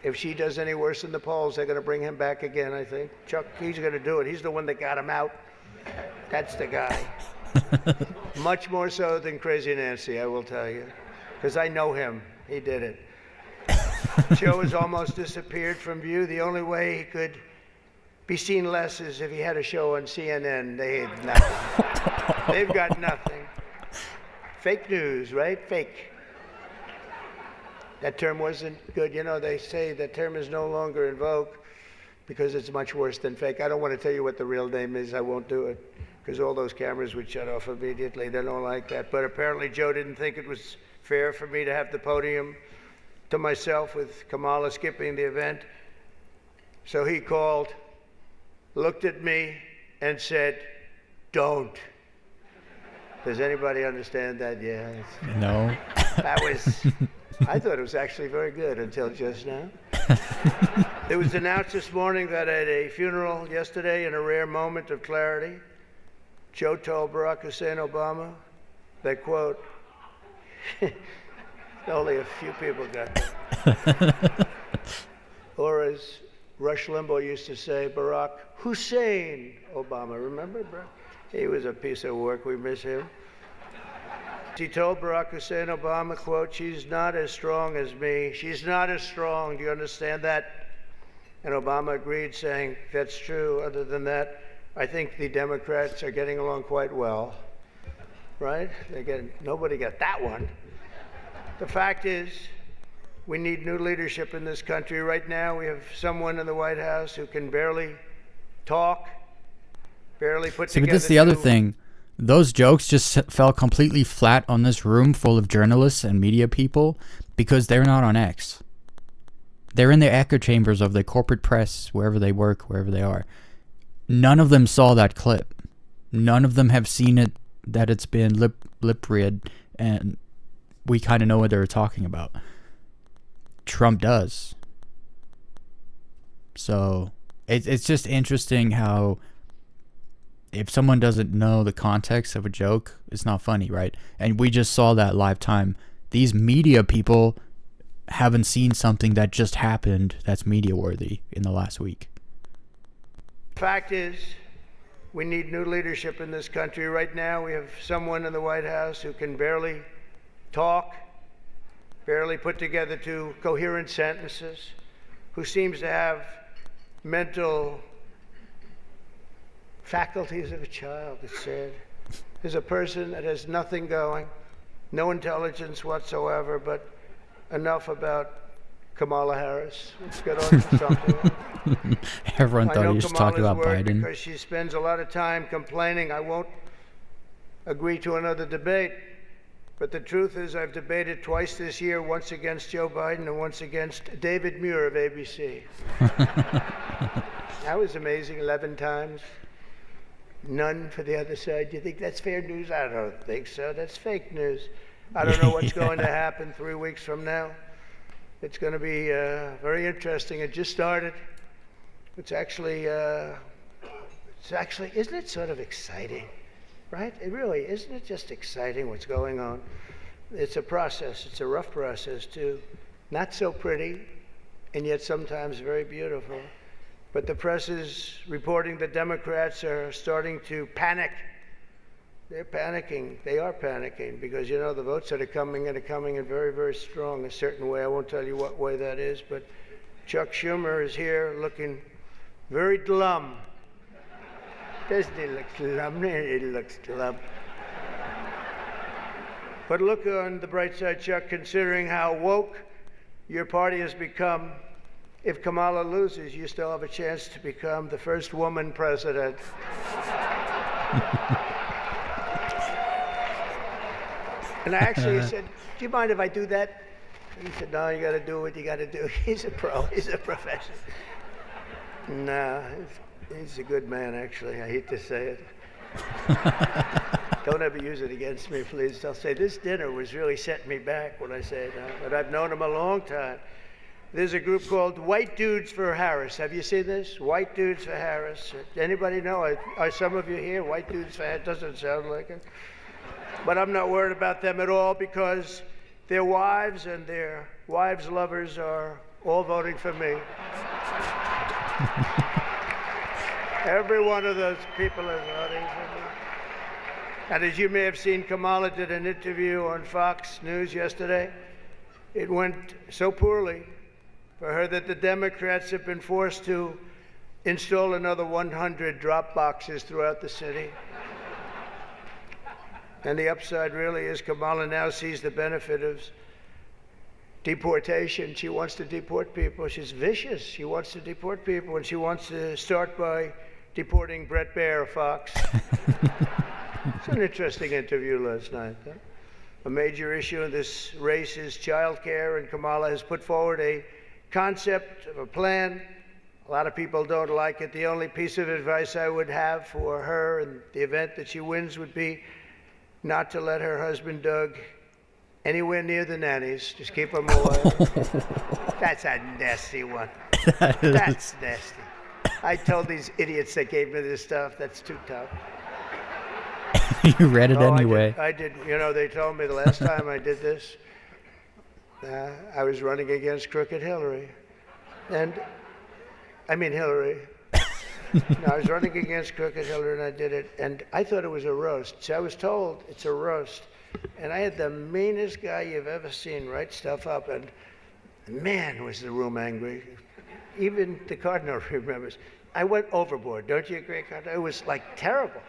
If she does any worse in the polls, they're going to bring him back again, I think. Chuck, he's going to do it. He's the one that got him out. That's the guy. Much more so than Crazy Nancy, I will tell you. Because I know him. He did it. Joe has almost disappeared from view. The only way he could be seen less is if he had a show on CNN. They had nothing. They've got nothing. Fake news, right? Fake. That term wasn't good. You know, they say that term is no longer in vogue because it's much worse than fake. I don't want to tell you what the real name is. I won't do it, because all those cameras would shut off immediately. They don't like that. But apparently Joe didn't think it was fair for me to have the podium to myself with Kamala skipping the event. So he called, looked at me, and said, "Don't." Does anybody understand that? Yeah. No. That was... I thought it was actually very good until just now. It was announced this morning that at a funeral yesterday, in a rare moment of clarity, Joe told Barack Hussein Obama that, quote, only a few people got that. Or as Rush Limbaugh used to say, Barack Hussein Obama. Remember, bro? He was a piece of work. We miss him. He told Barack Hussein Obama, quote, "She's not as strong as me. She's not as strong. Do you understand that?" And Obama agreed, saying, "That's true. Other than that, I think the Democrats are getting along quite well." Right? Nobody got that one. The fact is, we need new leadership in this country. Right now, we have someone in the White House who can barely talk, barely put together... But that's the other thing. Those jokes just fell completely flat on this room full of journalists and media people because they're not on X. They're in the echo chambers of the corporate press, wherever they work, wherever they are. None of them saw that clip. None of them have seen it, that it's been lip-read, and we kind of know what they're talking about. Trump does. So it's just interesting how if someone doesn't know the context of a joke, it's not funny, right? And we just saw that live time. These media people haven't seen something that just happened that's media worthy in the last week. Fact is, we need new leadership in this country. Right now, we have someone in the White House who can barely talk, barely put together two coherent sentences, who seems to have mental faculties of a child, it's said. There's a person that has nothing going, no intelligence whatsoever, but enough about Kamala Harris. Let's get on to something. Everyone thought he was talking about Biden. Because she spends a lot of time complaining. I won't agree to another debate. But the truth is, I've debated twice this year, once against Joe Biden and once against David Muir of ABC. That was amazing, 11 times. None for the other side. Do you think that's fair news? I don't think so. That's fake news. I don't know what's going to happen 3 weeks from now. It's going to be very interesting. It just started. It's actually, isn't it sort of exciting? Right? It really, isn't it just exciting what's going on? It's a process. It's a rough process, too. Not so pretty, and yet sometimes very beautiful. But the press is reporting that Democrats are starting to panic. They're panicking. They are panicking because, you know, the votes that are coming in very, very strong, a certain way. I won't tell you what way that is, but Chuck Schumer is here looking very glum. Doesn't he look glum? He looks glum. But look on the bright side, Chuck, considering how woke your party has become. If Kamala loses, you still have a chance to become the first woman president. And I actually said, do you mind if I do that? And he said, no, you got to do what you got to do. He's a pro. He's a professional. No, he's a good man, actually. I hate to say it. Don't ever use it against me, please. They'll say, this dinner was really setting me back when I say that. But I've known him a long time. There's a group called White Dudes for Harris. Have you seen this? White Dudes for Harris. Anybody know? Are some of you here? White Dudes for Harris? Doesn't sound like it. But I'm not worried about them at all because their wives and their wives' lovers are all voting for me. Every one of those people is voting for me. And as you may have seen, Kamala did an interview on Fox News yesterday. It went so poorly for her that the Democrats have been forced to install another 100 drop boxes throughout the city. And the upside really is Kamala now sees the benefit of deportation. She wants to deport people. She's vicious. She wants to deport people, and she wants to start by deporting Brett Baer of Fox. It's an interesting interview last night. Huh? A major issue in this race is child care, and Kamala has put forward a concept of a plan. A lot of people don't like it. The only piece of advice I would have for her in the event that she wins would be not to let her husband, Doug, anywhere near the nannies. Just keep them away. That's a nasty one. That's nasty. I told these idiots that gave me this stuff, that's too tough. You read it anyway. I did. You know, they told me the last time I did this, I was running against Crooked Hillary. Hillary. No, I was running against Crooked Hillary, and I did it, and I thought it was a roast. So I was told it's a roast, and I had the meanest guy you've ever seen write stuff up, and man, was the room angry. Even the Cardinal remembers. I went overboard. Don't you agree, Cardinal? It was like terrible,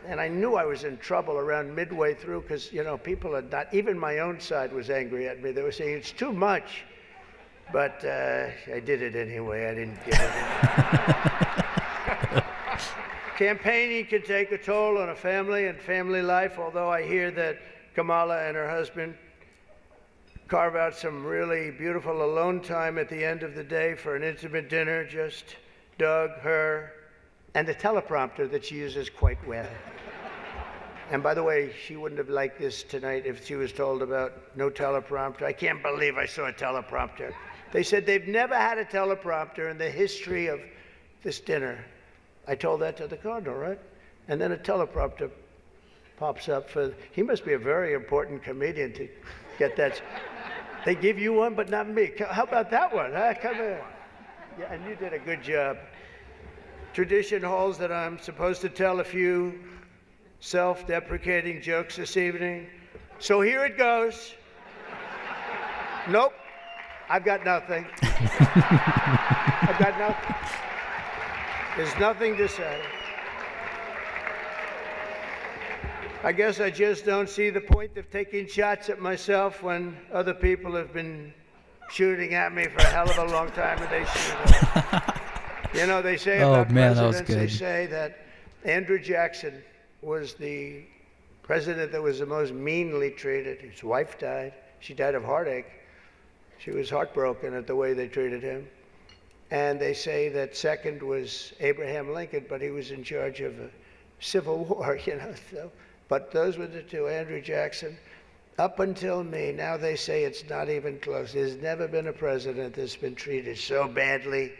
and I knew I was in trouble around midway through because, you know, people are not, even my own side was angry at me. They were saying it's too much, but I did it anyway. I didn't give it. Campaigning can take a toll on a family and family life, although I hear that Kamala and her husband carve out some really beautiful alone time at the end of the day for an intimate dinner, just Doug, her, and a teleprompter that she uses quite well. And by the way, she wouldn't have liked this tonight if she was told about no teleprompter. I can't believe I saw a teleprompter. They said they've never had a teleprompter in the history of this dinner. I told that to the Cardinal, right? And then a teleprompter pops up for, he must be a very important comedian to get that. They give you one, but not me. How about that one? Huh? Come here. Yeah, and you did a good job. Tradition holds that I'm supposed to tell a few self-deprecating jokes this evening. So here it goes. Nope, I've got nothing. I've got nothing. There's nothing to say. I guess I just don't see the point of taking shots at myself when other people have been shooting at me for a hell of a long time, and they shoot. You know, they say about presidents, they say that Andrew Jackson was the president that was the most meanly treated. His wife died. She died of heartache. She was heartbroken at the way they treated him. And they say that second was Abraham Lincoln, but he was in charge of a civil war, you know. So, but those were the two, Andrew Jackson, up until me. Now they say it's not even close. There's never been a president that's been treated so badly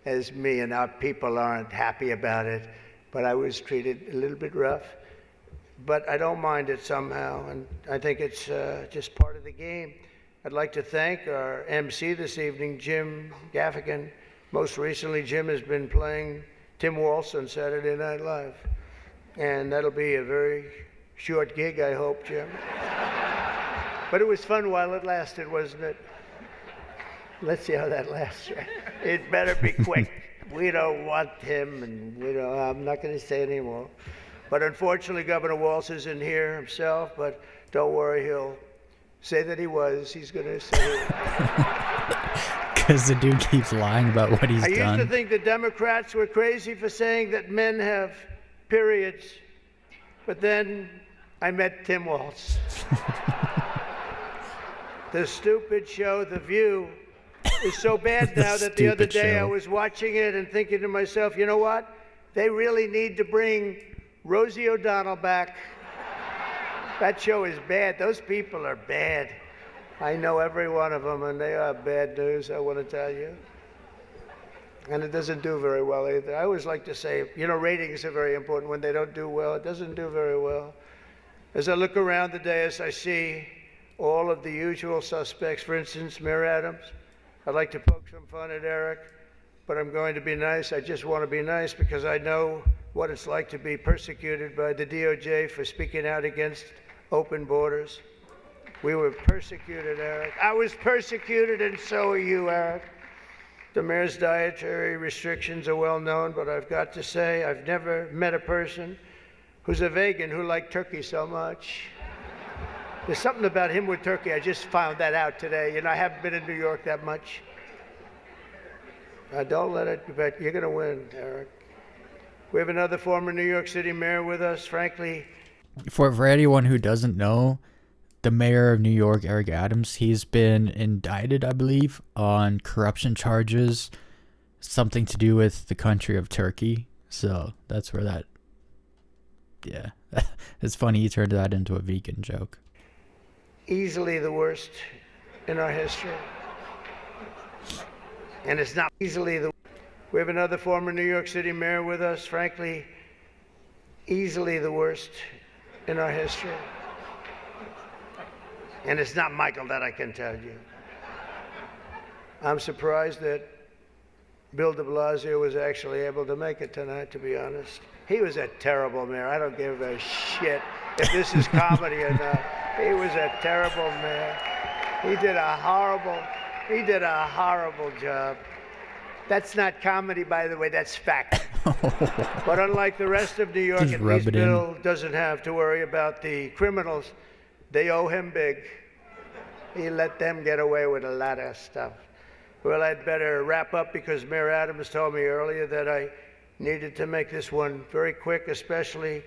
as me, and our people aren't happy about it. But I was treated a little bit rough. But I don't mind it somehow, and I think it's just part of the game. I'd like to thank our MC this evening, Jim Gaffigan. Most recently, Jim has been playing Tim Walsh on Saturday Night Live. And that'll be a very short gig, I hope, Jim. But it was fun while it lasted, wasn't it? Let's see how that lasts. It better be quick. We don't want him, and I'm not going to say anymore. But unfortunately, Governor Walsh isn't here himself, but don't worry, he'll say that he was. He's going to say because the dude keeps lying about what he's done. I used to think the Democrats were crazy for saying that men have periods, but then I met Tim Walsh. The stupid show, The View, is so bad now that the other day I was watching it and thinking to myself, you know what? They really need to bring Rosie O'Donnell back. That show is bad. Those people are bad. I know every one of them, and they are bad news, I want to tell you. And it doesn't do very well either. I always like to say, ratings are very important. When they don't do well, it doesn't do very well. As I look around the dais, I see all of the usual suspects. For instance, Mayor Adams. I'd like to poke some fun at Eric, but I'm going to be nice. I just want to be nice because I know what it's like to be persecuted by the DOJ for speaking out against open borders. We were persecuted, Eric. I was persecuted, and so are you, Eric. The mayor's dietary restrictions are well known, but I've got to say I've never met a person who's a vegan who liked turkey so much. There's something about him with turkey. I just found that out today. I haven't been in New York that much. Don't let it, but you're going to win, Eric. We have another former New York City mayor with us, frankly. For anyone who doesn't know, the mayor of New York, Eric Adams, he's been indicted, I believe, on corruption charges, something to do with the country of Turkey. So that's where that, yeah. It's funny he turned that into a vegan joke. Easily the worst in our history. And it's not easily the... We have another former New York City mayor with us, frankly, easily the worst in our history. And it's not Michael, that I can tell you. I'm surprised that Bill de Blasio was actually able to make it tonight, to be honest. He was a terrible mayor. I don't give a shit if this is comedy or not. He was a terrible mayor. He did a horrible job. That's not comedy, by the way, that's fact. But unlike the rest of New York, at least Bill doesn't have to worry about the criminals. They owe him big. He let them get away with a lot of stuff. Well, I'd better wrap up because Mayor Adams told me earlier that I needed to make this one very quick, especially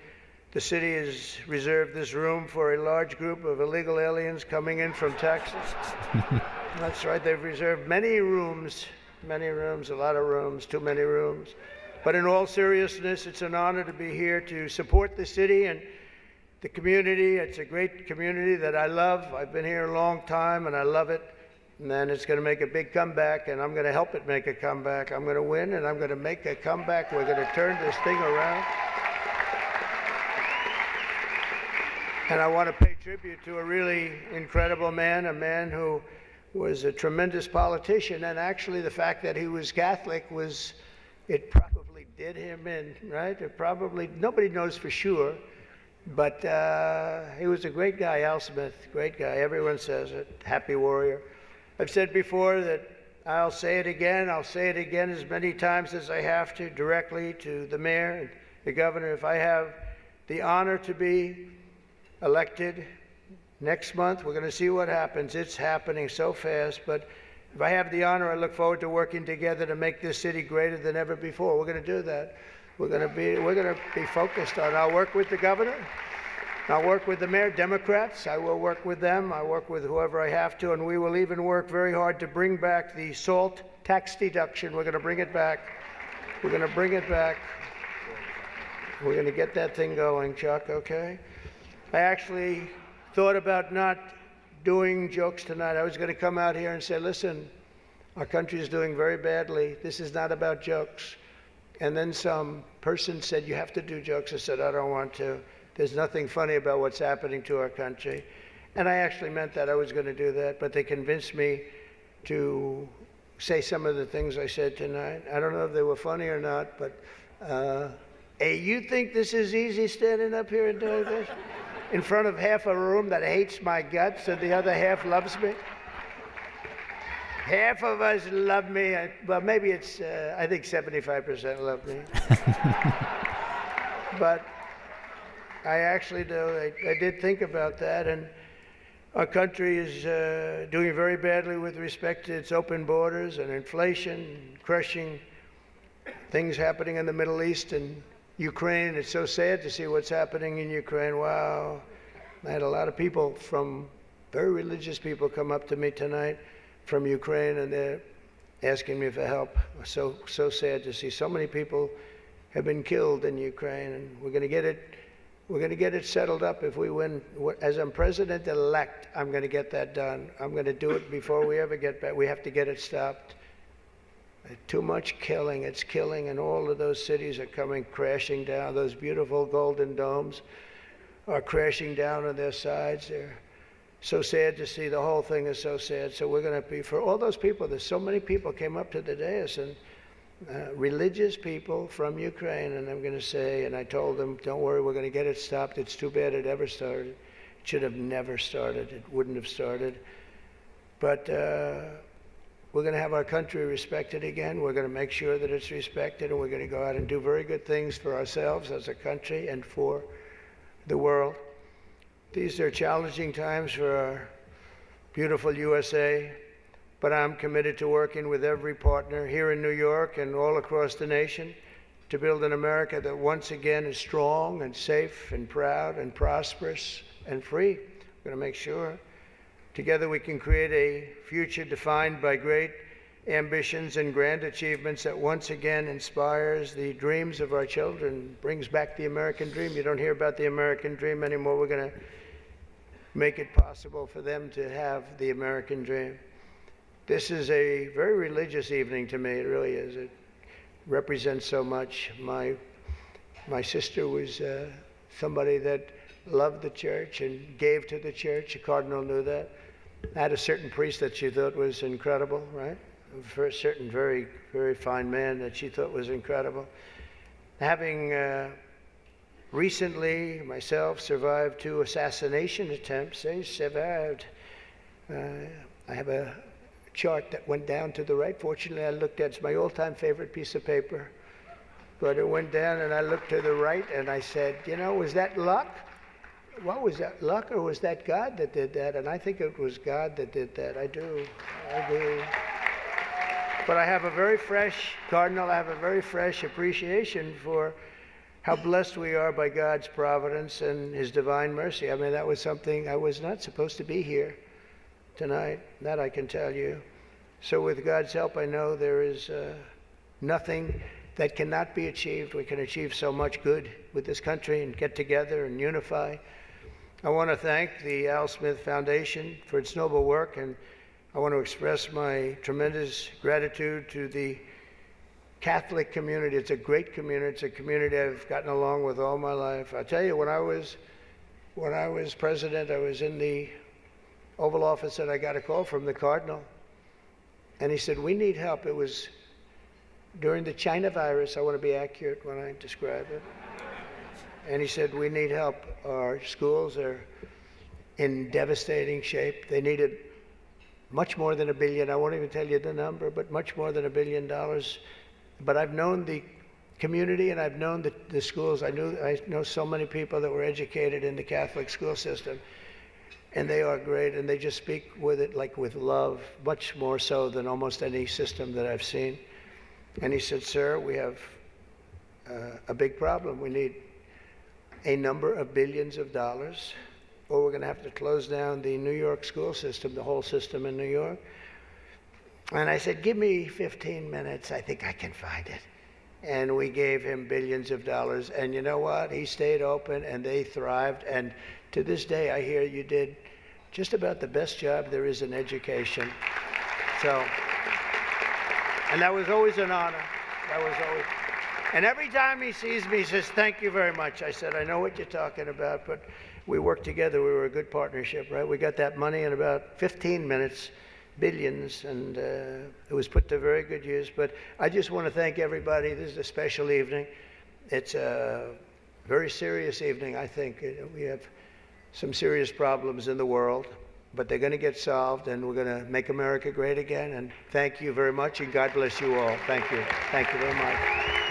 the city has reserved this room for a large group of illegal aliens coming in from Texas. That's right, they've reserved many rooms, a lot of rooms, too many rooms. But in all seriousness, it's an honor to be here to support the city and the community. It's a great community that I love. I've been here a long time and I love it. And then it's going to make a big comeback, and I'm going to help it make a comeback. I'm going to win, and I'm going to make a comeback. We're going to turn this thing around. And I want to pay tribute to a really incredible man, a man who was a tremendous politician, and actually the fact that he was Catholic it probably did him in, right? It probably, nobody knows for sure, but he was a great guy, Al Smith, great guy. Everyone says it, happy warrior. I've said before that I'll say it again as many times as I have to, directly to the mayor and the governor. If I have the honor to be elected next month, we're going to see what happens. It's happening so fast, but if I have the honor, I look forward to working together to make this city greater than ever before. We're going to do that. We're going to be focused on. I'll work with the governor. I'll work with the mayor, Democrats. I will work with them. I work with whoever I have to, and we will even work very hard to bring back the SALT tax deduction. We're going to bring it back. We're going to bring it back. We're going to get that thing going, Chuck, okay? I actually thought about not doing jokes tonight. I was going to come out here and say, listen, our country is doing very badly. This is not about jokes. And then some person said, you have to do jokes. I said, I don't want to. There's nothing funny about what's happening to our country. And I actually meant that. I was going to do that, but they convinced me to say some of the things I said tonight. I don't know if they were funny or not, but hey, you think this is easy standing up here and doing this? In front of half a room that hates my guts and the other half loves me? Half of us love me. Well, maybe it's, I think 75% love me. But I actually do. I did think about that, and our country is doing very badly with respect to its open borders and inflation, crushing things happening in the Middle East and Ukraine. It's so sad to see what's happening in Ukraine. Wow. I had a lot of people very religious people come up to me tonight from Ukraine, and they're asking me for help. So sad to see so many people have been killed in Ukraine, and we're going to get it settled up if we win. As I'm president-elect, I'm going to get that done. I'm going to do it before we ever get back. We have to get it stopped. Too much killing. It's killing, and all of those cities are coming crashing down. Those beautiful golden domes are crashing down on their sides. They're so sad to see. The whole thing is so sad. So we're going to be, for all those people, there's so many people came up to the dais, and religious people from Ukraine, and I'm going to say, and I told them, don't worry, we're going to get it stopped. It's too bad it ever started. It should have never started. It wouldn't have started. But we're going to have our country respected again. We're going to make sure that it's respected, and we're going to go out and do very good things for ourselves as a country and for the world. These are challenging times for our beautiful USA, but I'm committed to working with every partner here in New York and all across the nation to build an America that once again is strong and safe and proud and prosperous and free. We're going to make sure together we can create a future defined by great ambitions and grand achievements that once again inspires the dreams of our children, brings back the American dream. You don't hear about the American dream anymore. We're going to make it possible for them to have the American dream. This is a very religious evening to me. It really is. It represents so much. My sister was somebody that loved the church and gave to the church. The cardinal knew that. Had a certain priest that she thought was incredible, right? A certain very, very fine man that she thought was incredible. Having recently myself survived 2 assassination attempts. I survived. I have a chart that went down to the right. Fortunately, I looked at it's my all-time favorite piece of paper. But it went down, and I looked to the right, and I said, you know, was that luck? What was that, luck, or was that God that did that? And I think it was God that did that. I do. But I have a very fresh, Cardinal, I have a very fresh appreciation for how blessed we are by God's providence and His divine mercy. I mean, that was something, I was not supposed to be here tonight. That I can tell you. So with God's help, I know there is nothing that cannot be achieved. We can achieve so much good with this country and get together and unify. I want to thank the Al Smith Foundation for its noble work, and I want to express my tremendous gratitude to the Catholic community. It's a great community. It's a community I've gotten along with all my life. I tell you, when I was president, I was in the Oval Office said, I got a call from the Cardinal. And he said, we need help. It was during the China virus. I want to be accurate when I describe it. And he said, we need help. Our schools are in devastating shape. They needed much more than $1 billion. I won't even tell you the number, but much more than $1 billion. But I've known the community and I've known the schools. I know so many people that were educated in the Catholic school system, and they are great, and they just speak with it like with love, much more so than almost any system that I've seen. And he said, sir, we have a big problem. We need a number of billions of dollars, or we're going to have to close down the New York school system, the whole system in New York. And I said, give me 15 minutes. I think I can find it. And we gave him billions of dollars. And you know what? He stayed open, and they thrived. And to this day, I hear you did just about the best job there is in education. So, and that was always an honor. That was always. And every time he sees me, he says, thank you very much. I said, I know what you're talking about, but we worked together. We were a good partnership, right? We got that money in about 15 minutes, billions, and it was put to very good use. But I just want to thank everybody. This is a special evening. It's a very serious evening, I think. We have some serious problems in the world, but they're going to get solved, and we're going to make America great again. And thank you very much, and God bless you all. Thank you. Thank you very much.